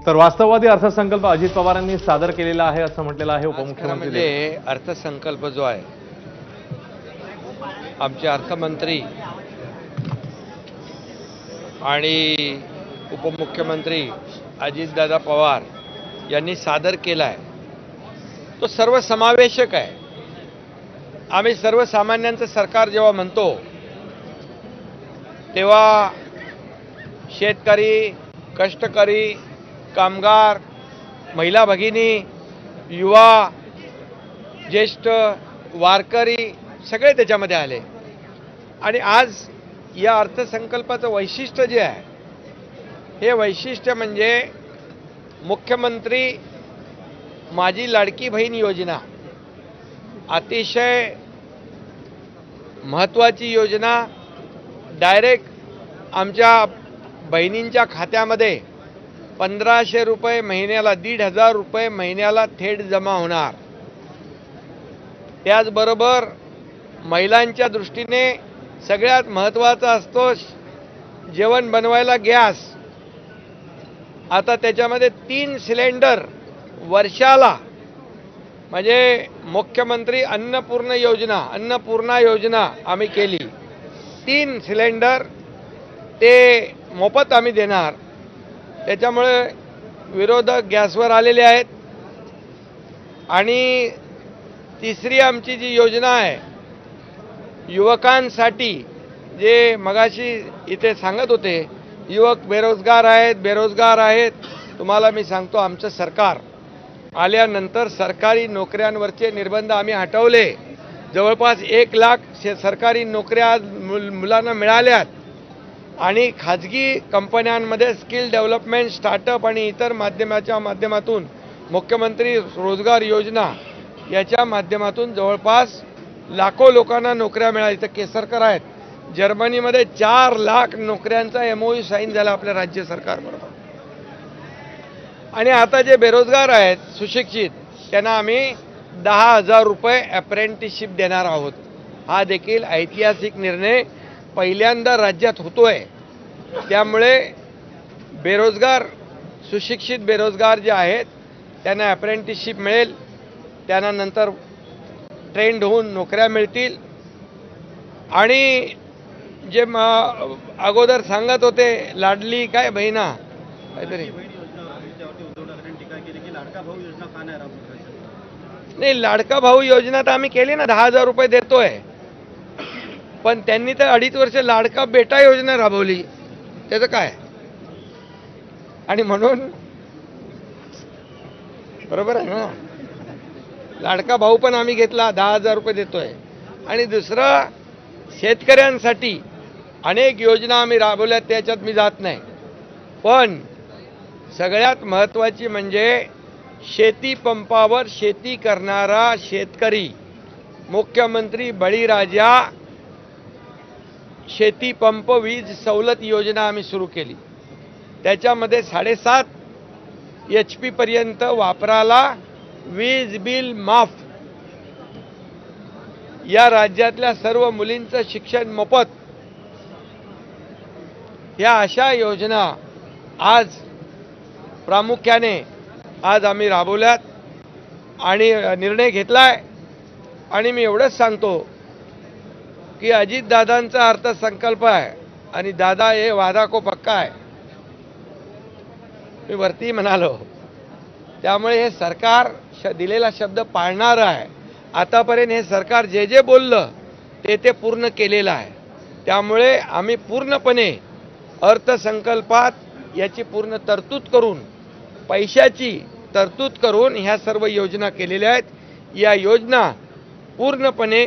तर वास्तववादी अर्थसंकल्प अजित पवारांनी सादर केलेला आहे असं म्हटलेलं आहे उपमुख्यमंत्री. म्हणजे अर्थसंकल्प जो आहे, आमचे अर्थमंत्री आणि उपमुख्यमंत्री अजितदादा पवार यांनी सादर केला आहे, तो सर्वसमावेशक आहे. आम्ही सर्वसामान्यांचं सरकार जेव्हा म्हणतो तेव्हा शेतकरी, कष्टकरी, कामगार, महिला भगिनी, युवा, ज्येष्ठ, वारकरी सगळे त्याच्यामध्ये आले. आणि आज या अर्थसंकल्पाचं वैशिष्ट्य जे आहे, हे वैशिष्ट्य म्हणजे मुख्यमंत्री माझी लाडकी बहीण योजना, अतिशय महत्त्वाची योजना. डायरेक्ट आमच्या बहिणींच्या खात्यामध्ये 1500 रुपये महिन्याला, 1500 रुपये महिन्याला थेट जमा होणार. त्याचबरोबर महिलांच्या दृष्टीने सगळ्यात महत्त्वाचा असतो जेवण बनवायला गॅस. आता त्याच्यामध्ये 3 सिलेंडर वर्षाला, म्हणजे मुख्यमंत्री अन्नपूर्णा योजना आम्ही केली. 3 सिलेंडर ते मोफत आम्ही देणार. त्याच्यामुळे विरोधक गॅसवर आलेले आहेत. आणि तिसरी आमची जी योजना आहे युवकांसाठी, जे मगाशी इथे सांगत होते, युवक बेरोजगार आहेत. तुम्हाला मी सांगतो, आमचं सरकार आल्यानंतर सरकारी नोकऱ्यांवरचे निर्बंध आम्ही हटवले. जवळपास 1 लाख सरकारी नोकऱ्या मुलांना मिळाल्यात. आणि खाजगी कंपन्यांमध्ये स्किल डेव्हलपमेंट, स्टार्टअप आणि इतर माध्यमातून मुख्यमंत्री रोजगार योजना याच्या माध्यमातून जवळपास लाखो लोकांना नोकऱ्या मिळाल्या. इथं केसरकर आहेत, जर्मनीमध्ये 4 लाख नोकऱ्यांचा MOU साईन झाला आपल्या राज्य सरकारबरोबर. आणि आता जे बेरोजगार आहेत, सुशिक्षित, त्यांना आम्ही 10,000 रुपये अप्रेंटिसशिप देणार आहोत. हा देखील ऐतिहासिक निर्णय पहिल्यांदा राज्यात होतोय. त्यामुळे बेरोजगार, सुशिक्षित बेरोजगार जे आहेत त्यांना अप्रेंटिसशिप मिळेल, त्यांना नंतर ट्रेंड होऊन नोकऱ्या मिळतील. आणि जे अगोदर सांगत होते लाडली काय बहिणा काहीतरी, नाही, लाडका भाऊ योजना तर आम्ही केली ना, 10,000 रुपये देतोय. पण त्यांनी तर 2.5 वर्ष लाडका बेटा योजना राबवली, त्याचं काय? आणि म्हणून बरोबर आहे ना, लाडका भाऊ पण आम्ही घेतला, 10,000 रुपये देतोय. आणि दुसरं, शेतकऱ्यांसाठी अनेक योजना आम्ही राबवल्यात, त्याच्यात मी जात नाही. पण सगळ्यात महत्त्वाची म्हणजे शेती पंपावर शेती करणारा शेतकरी, मुख्यमंत्री बळीराजा शेती पंप वीज सवलत योजना आम्ही सुरू केली. त्याच्यामध्ये 7.5 HP पर्यंत वापराला वीज बिल माफ. या राज्यातल्या सर्व मुलींचं शिक्षण मोफत. या अशा योजना आज प्रामुख्याने आम्ही राबवल्यात आणि निर्णय घेतलाय. आणि मी एवढंच सांगतो की अजितदादांचा अर्थसंकल्प आहे आणि दादा हे वादा को पक्का आहे, मी वरती म्हणालो. त्यामुळे हे सरकार दिलेला शब्द पाळणार आहे. आतापर्यंत हे सरकार जे जे बोललं ते पूर्ण केलेलं आहे. त्यामुळे आम्ही पूर्णपणे अर्थसंकल्पात याची पूर्ण तरतूद करून, पैशाची तरतूद करून ह्या सर्व योजना केलेल्या आहेत. या योजना पूर्णपणे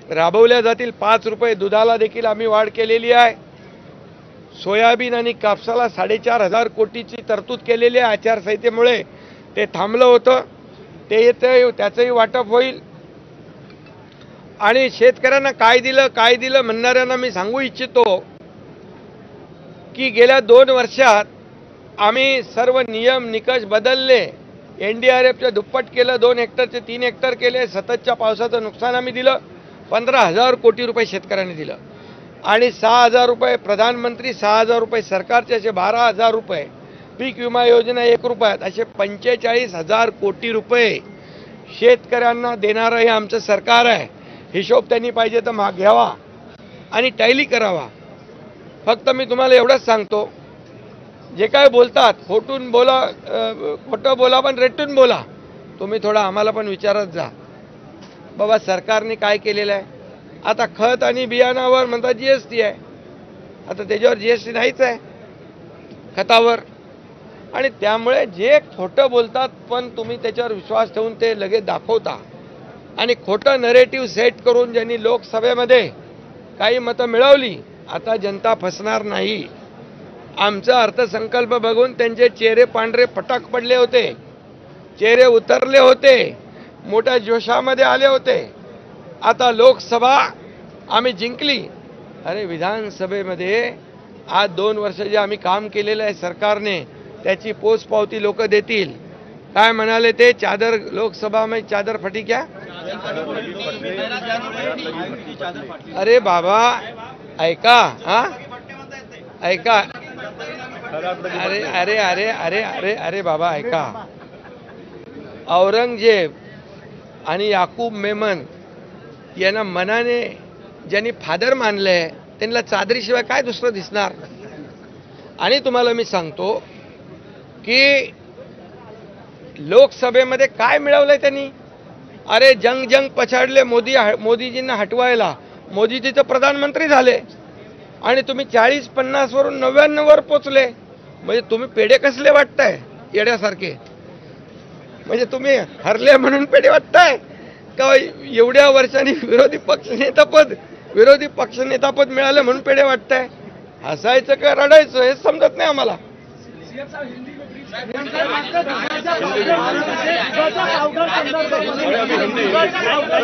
राबवल्या जातील. 5 रुपये दुधाला देखील आम्ही वाढ केलेली आहे. सोयाबीन आणि कापसाला 4,500 कोटीची तरतूद केलेली आहे. आचारसंहितेमुळे ते थांबलं होतं, ते येतं, त्याचंही वाटप होईल. आणि शेतकऱ्यांना काय दिलं म्हणणाऱ्यांना मी सांगू इच्छितो की गेल्या 2 वर्षात आम्ही सर्व नियम निकष बदलले. NDRFच्या दुप्पट केलं, 2 हेक्टरचे 3 हेक्टर केले. सततच्या पावसाचं नुकसान आम्ही दिलं. 15,000 कोटी रुपये शेतकऱ्यांनी दिलं. आणि 6,000 रुपये प्रधानमंत्री, 6,000 रुपये सरकारचे, असे 12,000 रुपये पीक विमा योजना 1 रुपयात, असे 45,000 कोटी रुपये शेतकऱ्यांना देणारं हे आमचं सरकार आहे. हिशोब त्यांनी पाहिजे तर माग घ्यावा आणि टॅली करावा. फक्त मी तुम्हाला एवढंच सांगतो, जे काय बोलतात खोटून बोला, खोटं बोला पण रेटून बोला. तुम्ही थोडा आम्हाला पण विचारत जा, बाबा सरकारने काय केलेलं आहे. आता खत आणि बियाणावर म्हणतात GST आहे, आता त्याच्यावर GST नाहीच आहे खतावर. आणि त्यामुळे जे खोटं बोलतात पण तुम्ही त्याच्यावर विश्वास ठेवून ते लगेच दाखवता आणि खोटं नरेटिव्ह सेट करून ज्यांनी लोकसभेमध्ये काही मतं मिळवली, आता जनता फसणार नाही. आमचा अर्थसंकल्प बघून त्यांचे चेहरे पांढरे फटाक पडले होते, चेहरे उतरले होते, मोठ्या जोशामध्ये आले होते. आता लोकसभा आम्ही जिंकली. अरे विधानसभेमध्ये आज 2 वर्ष जे आम्ही काम केलेलं आहे सरकारने, त्याची पोचपावती लोक देतील. काय म्हणाले ते, चादर लोकसभा में चादर फटी क्या. अरे बाबा ऐका, हा ऐका, अरे अरे अरे अरे अरे अरे बाबा ऐका. औरंगजेब आणि याकूब मेमन यांना मनाने ज्यांनी फादर मानलंय त्यांना चादरीशिवाय काय दुसरं दिसणार. आणि तुम्हाला मी सांगतो की लोकसभेमध्ये काय मिळवलंय त्यांनी. अरे जंग पछाडले मोदीजींना हटवायला. मोदीजी तर प्रधानमंत्री झाले आणि तुम्ही 40-50 वरून 99 वर पोचले. म्हणजे तुम्ही पेढे कसले वाटताय येड्यासारखे. म्हणजे तुम्ही हरले म्हणून पेढे वाटताय का एवढ्या वर्षांनी विरोधी पक्षनेतापद मिळालं म्हणून पेढे वाटताय. हसायचं का रडायचं हे समजत नाही आम्हाला.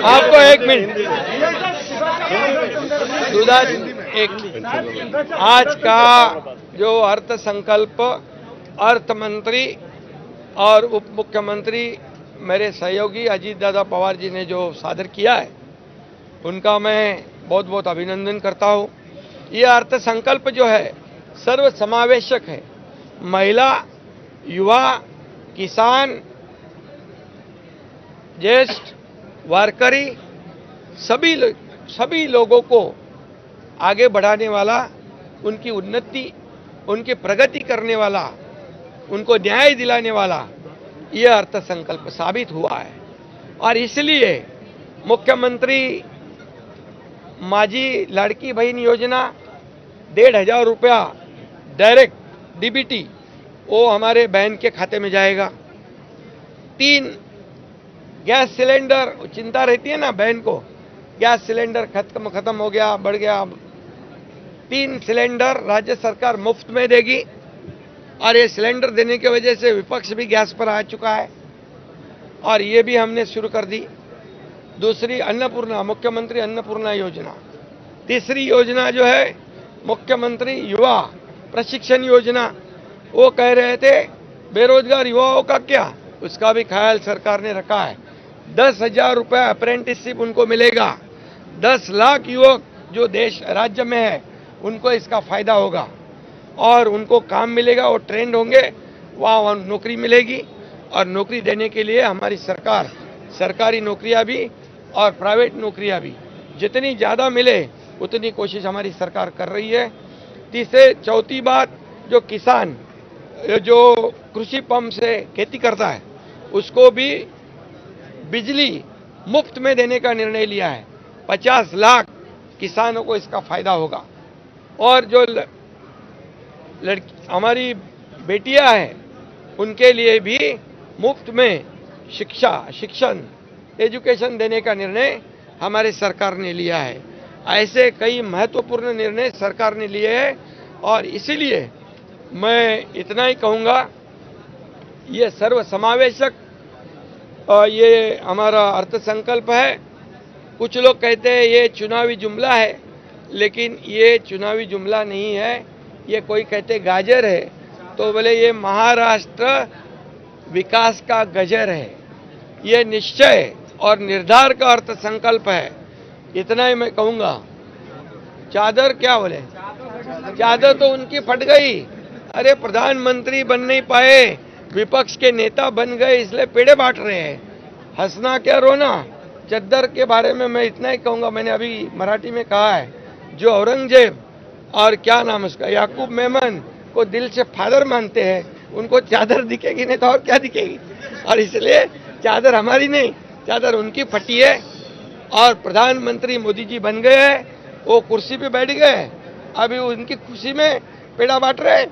आपको एक मिनट आज का जो अर्थसंकल्प अर्थ मंत्री और उप मुख्यमंत्री मेरे सहयोगी अजीत दादा पवार जी ने जो सादर किया है, उनका मैं बहुत बहुत अभिनंदन करता हूँ. ये अर्थसंकल्प जो है सर्व समावेशक है. महिला, युवा, किसान, ज्येष्ठ, वारकरी, सभी लोगों को आगे बढ़ाने वाला, उनकी उन्नति, उनकी प्रगति करने वाला, उनको न्याय दिलाने वाला ये अर्थसंकल्प साबित हुआ है. और इसलिए मुख्यमंत्री माझी लाड़की बहन योजना 1,500 रुपया डायरेक्ट DBT वो हमारे बहन के खाते में जाएगा. 3 गैस सिलेंडर, चिंता रहती है ना बहन को, गैस सिलेंडर खत्म हो गया, बढ़ गया. 3 सिलेंडर राज्य सरकार मुफ्त में देगी. और ये सिलेंडर देने की वजह से विपक्ष भी गैस पर आ चुका है और ये भी हमने शुरू कर दी. दूसरी अन्नपूर्णा, मुख्यमंत्री अन्नपूर्णा योजना. तीसरी योजना जो है मुख्यमंत्री युवा प्रशिक्षण योजना. वो कह रहे थे बेरोजगार युवाओं का क्या, उसका भी ख्याल सरकार ने रखा है. 10,000 रुपया अप्रेंटिसशिप उनको मिलेगा. 10 लाख युवक जो देश राज्य में है उनको इसका फायदा होगा और उनको काम मिलेगा, वो ट्रेंड होंगे, वहाँ नौकरी मिलेगी. और नौकरी देने के लिए हमारी सरकार सरकारी नौकरियां भी और प्राइवेट नौकरियां भी जितनी ज़्यादा मिले उतनी कोशिश हमारी सरकार कर रही है. चौथी बात, जो किसान जो कृषि पंप से खेती करता है उसको भी बिजली मुफ्त में देने का निर्णय लिया है. 50 लाख किसानों को इसका फायदा होगा. और जो हमारी बेटियां हैं उनके लिए भी मुफ्त में शिक्षण एजुकेशन देने का निर्णय हमारे सरकार ने लिया है. ऐसे कई महत्वपूर्ण निर्णय सरकार ने लिए हैं और इसीलिए मैं इतना ही कहूँगा, ये सर्व समावेशक ये हमारा अर्थसंकल्प है. कुछ लोग कहते हैं ये चुनावी जुमला है, लेकिन ये चुनावी जुमला नहीं है. ये कोई कहते गाजर है तो बोले ये महाराष्ट्र विकास का गजर है. ये निश्चय और निर्धार का अर्थसंकल्प है. इतना ही मैं कहूँगा. चादर क्या बोले, चादर तो उनकी फट गई, अरे प्रधानमंत्री बन नहीं पाए, विपक्ष के नेता बन गए इसलिए पेड़े बांट रहे हैं। हंसना क्या रोना। चद्दर के बारे में मैं इतना ही कहूंगा, मैंने अभी मराठी में कहा है, जो औरंगजेब और क्या नाम उसका याकूब मेमन को दिल से फादर मानते हैं, उनको चादर दिखेगी नहीं तो और क्या दिखेगी। और इसलिए चादर हमारी नहीं, चादर उनकी फटी है। और प्रधानमंत्री मोदी जी बन गए हैं, वो कुर्सी पे बैठ गए, अभी उनकी खुशी में पेड़ा बांट रहे हैं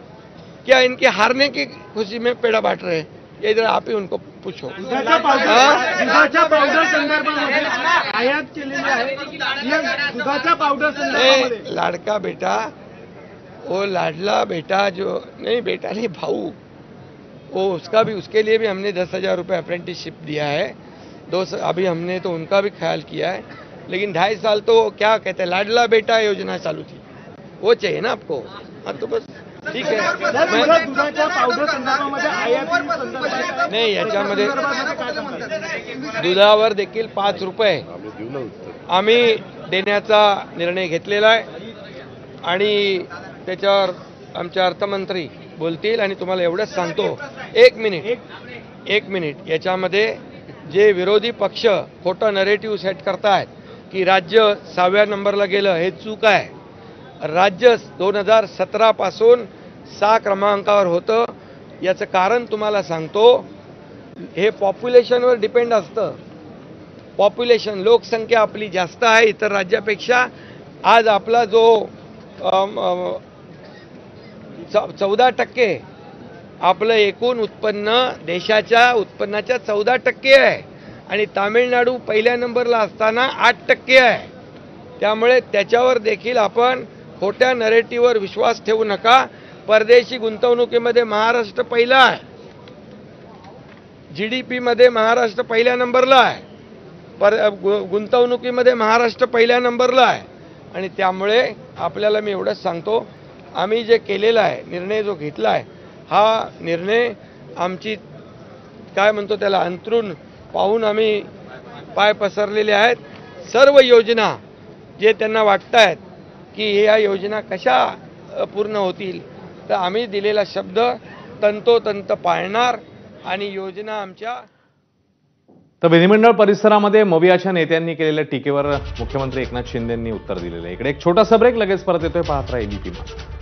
क्या इनके हारने की खुशी में पेड़ा बांट रहे हैं? ये इधर आप ही उनको पूछो। दुधाच्या पावडर संदर्भामध्ये आयात केलेली आहे, या दुधाच्या पावडर संदर्भामध्ये लाडका बेटा, वो लाडला बेटा जो नहीं, बेटा नहीं भाऊ, वो उसका भी, उसके लिए भी हमने 10,000 रुपये अप्रेंटिसशिप दिया है। अभी हमने तो उनका भी ख्याल किया है, लेकिन 2.5 साल तो क्या कहते हैं लाडला बेटा योजना चालू थी, वो चाहिए ना आपको। हाँ तो बस ठीक है। दुधाच्या पावडर संदर्भामध्ये आयात संदर्भात नाही, याच्यामध्ये दुधावर देखील 5 रुपये आम्ही देण्याचा निर्णय घेतलेला आहे आणि त्याच्यावर आमचे अर्थमंत्री बोलतील आणि तुम्हाला एवढंच सांगतो, एक मिनिट याच्यामध्ये जे विरोधी पक्ष खोटं नरेटिव्ह सेट करतायत की राज्य 6व्या नंबरला गेलं, हे चूक आहे। राज्य 2017 पासून 6 क्रमांकावर होतं। याचं कारण तुम्हाला सांगतो, हे पॉप्युलेशनवर डिपेंड असतं। पॉप्युलेशन, लोकसंख्या आपली जास्त आहे इतर राज्यापेक्षा। आज आपला जो 14% आपलं एकूण उत्पन्न देशाच्या उत्पन्नाच्या 14% आहे आणि तामिळनाडू पहिल्या नंबरला असताना 8% आहे। त्यामुळे त्याच्यावर देखील आपण खोट्या नरेटिव्हवर विश्वास ठेवू नका। परदेशी गुंतवणुकीमध्ये महाराष्ट्र पहिला आहे, GDP मध्ये महाराष्ट्र पहिल्या नंबरला आहे, गुंतवणुकीमध्ये महाराष्ट्र पहिल्या नंबरला आहे। आणि त्यामुळे आपल्याला मी एवढंच सांगतो, आम्ही जे केलेला आहे निर्णय जो घेतला आहे, हा निर्णय आमची काय म्हणतो त्याला अंतरून पाहून आम्ही पाय पसरलेले आहेत। सर्व योजना जे त्यांना वाटतायत की या योजना कशा पूर्ण होतील, तर आम्ही दिलेला शब्द तंतोतंत पाळणार आणि योजना आमच्या। तर विधिमंडळ परिसरामध्ये मवियाच्या नेत्यांनी केलेल्या टीकेवर मुख्यमंत्री एकनाथ शिंदेंनी उत्तर दिलेलं आहे। इकडे एक छोटासा ब्रेक, लगेच परत येतोय, पाहत राहा एबीपी माझा।